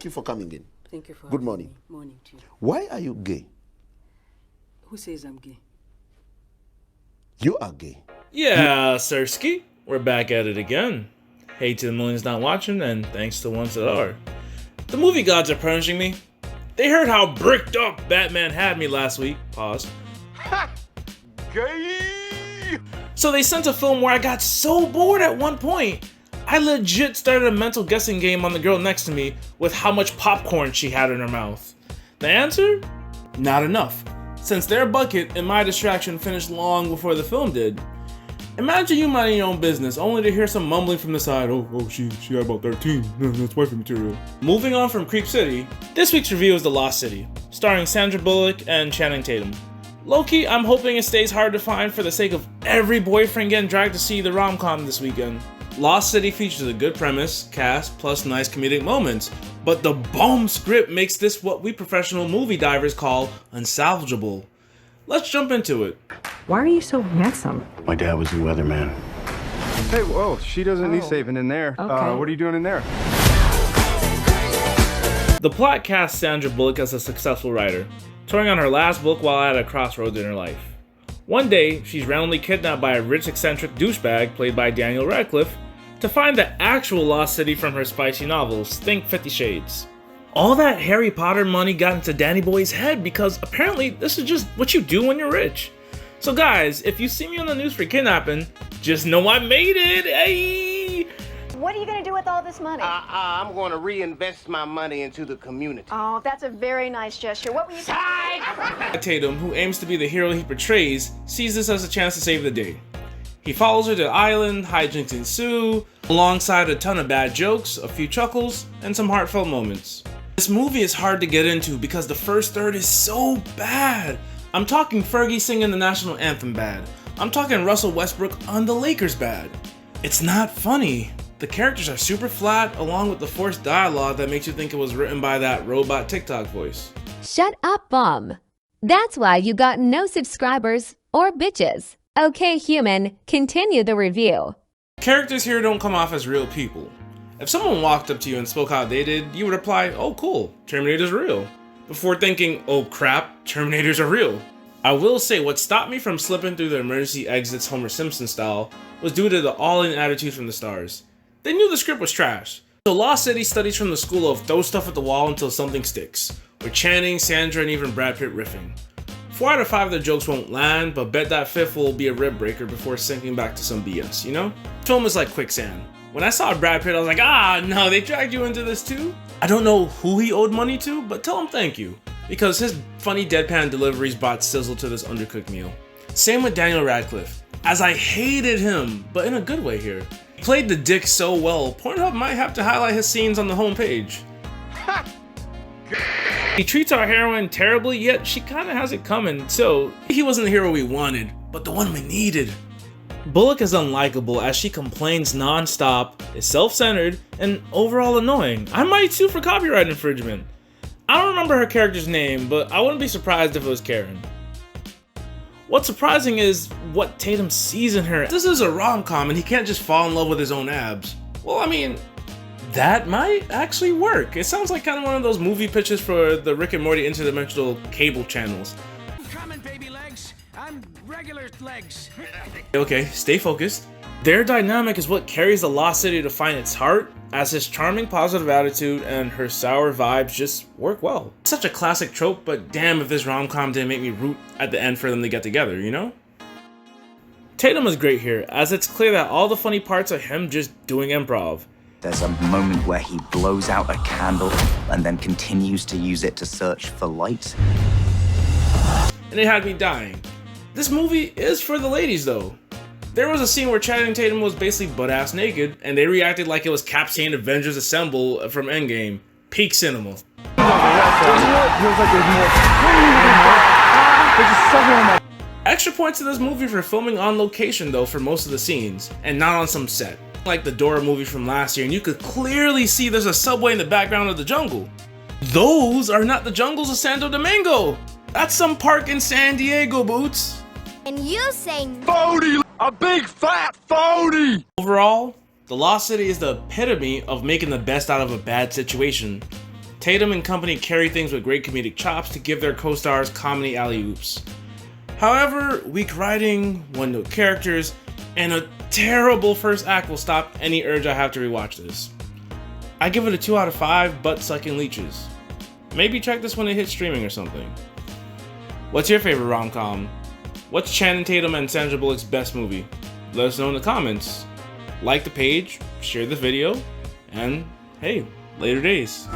you for coming in. Thank you for Good having morning. me. Morning to you. Why are you gay? Who says I'm gay? You are gay. Yeah, Sirski, we're back at it again. Hey to the millions not watching, and thanks to the ones that are. The movie gods are punishing me. They heard how bricked up Batman had me last week. Pause. Ha! Gay! So they sent a film where I got so bored at one point, I legit started a mental guessing game on the girl next to me with how much popcorn she had in her mouth. The answer? Not enough, since their bucket and my distraction finished long before the film did. Imagine you minding your own business, only to hear some mumbling from the side, oh, she had about 13, that's wifey material. Moving on from Creep City, this week's review is The Lost City, starring Sandra Bullock and Channing Tatum. Low-key, I'm hoping it stays hard to find for the sake of every boyfriend getting dragged to see the rom-com this weekend. Lost City features a good premise, cast, plus nice comedic moments, but the bomb script makes this what we professional movie divers call unsalvageable. Let's jump into it. Why are you so handsome? My dad was a weatherman. Hey, whoa, she doesn't need saving in there. Okay. What are you doing in there? The plot casts Sandra Bullock as a successful writer, touring on her last book while at a crossroads in her life. One day, she's randomly kidnapped by a rich eccentric douchebag played by Daniel Radcliffe to find the actual lost city from her spicy novels, think 50 Shades. All that Harry Potter money got into Danny Boy's head because apparently this is just what you do when you're rich. So guys, if you see me on the news for kidnapping, just know I made it, hey! What are you going to do with all this money? I'm going to reinvest my money into the community. Oh, that's a very nice gesture. What were you Tatum, who aims to be the hero he portrays, sees this as a chance to save the day. He follows her to the island, hijinks ensue, alongside a ton of bad jokes, a few chuckles, and some heartfelt moments. This movie is hard to get into because the first third is so bad. I'm talking Fergie singing the national anthem bad. I'm talking Russell Westbrook on the Lakers bad. It's not funny. The characters are super flat, along with the forced dialogue that makes you think it was written by that robot TikTok voice. Shut up, bum. That's why you got no subscribers or bitches. Okay, human, continue the review. Characters here don't come off as real people. If someone walked up to you and spoke how they did, you would reply, oh cool, Terminator's real, before thinking, oh crap, Terminators are real. I will say what stopped me from slipping through the emergency exits Homer Simpson style was due to the all-in attitude from the stars. They knew the script was trash. So Lost City studies from the school of throw stuff at the wall until something sticks, with Channing, Sandra, and even Brad Pitt riffing. 4 out of 5 of the jokes won't land, but bet that 5th will be a rib breaker before sinking back to some BS, you know? Film is like quicksand. When I saw Brad Pitt, I was like, no, they dragged you into this too? I don't know who he owed money to, but tell him thank you, because his funny deadpan deliveries brought sizzle to this undercooked meal. Same with Daniel Radcliffe, as I hated him, but in a good way here. He played the dick so well, Pornhub might have to highlight his scenes on the homepage. He treats our heroine terribly, yet she kinda has it coming, so he wasn't the hero we wanted, but the one we needed. Bullock is unlikable as she complains non-stop, is self-centered, and overall annoying. I might sue for copyright infringement. I don't remember her character's name, but I wouldn't be surprised if it was Karen. What's surprising is what Tatum sees in her. This is a rom-com and he can't just fall in love with his own abs. Well, I mean, that might actually work. It sounds like kind of one of those movie pitches for the Rick and Morty interdimensional cable channels. I'm coming, baby legs. I'm regular legs. Okay, stay focused. Their dynamic is what carries the Lost City to find its heart, as his charming positive attitude and her sour vibes just work well. It's such a classic trope, but damn if this rom-com didn't make me root at the end for them to get together, you know? Tatum is great here, as it's clear that all the funny parts are him just doing improv. There's a moment where he blows out a candle and then continues to use it to search for light. And it had me dying. This movie is for the ladies though. There was a scene where Channing Tatum was basically butt-ass naked, and they reacted like it was Cap saying Avengers Assemble from Endgame. Peak cinema. Extra points to this movie for filming on location though for most of the scenes, and not on some set. Like the Dora movie from last year, and you could clearly see there's a subway in the background of the jungle. Those are not the jungles of Santo Domingo. That's some park in San Diego, Boots. And you saying phony! A big fat phony! Overall, The Lost City is the epitome of making the best out of a bad situation. Tatum and company carry things with great comedic chops to give their co-stars comedy alley-oops. However, weak writing, one-note characters, and a terrible first act will stop any urge I have to rewatch this. I give it a 2 out of 5 butt-sucking leeches. Maybe check this when it hits streaming or something. What's your favorite rom-com? What's Channing Tatum and Sandra Bullock's best movie? Let us know in the comments. Like the page, share the video, and hey, later days.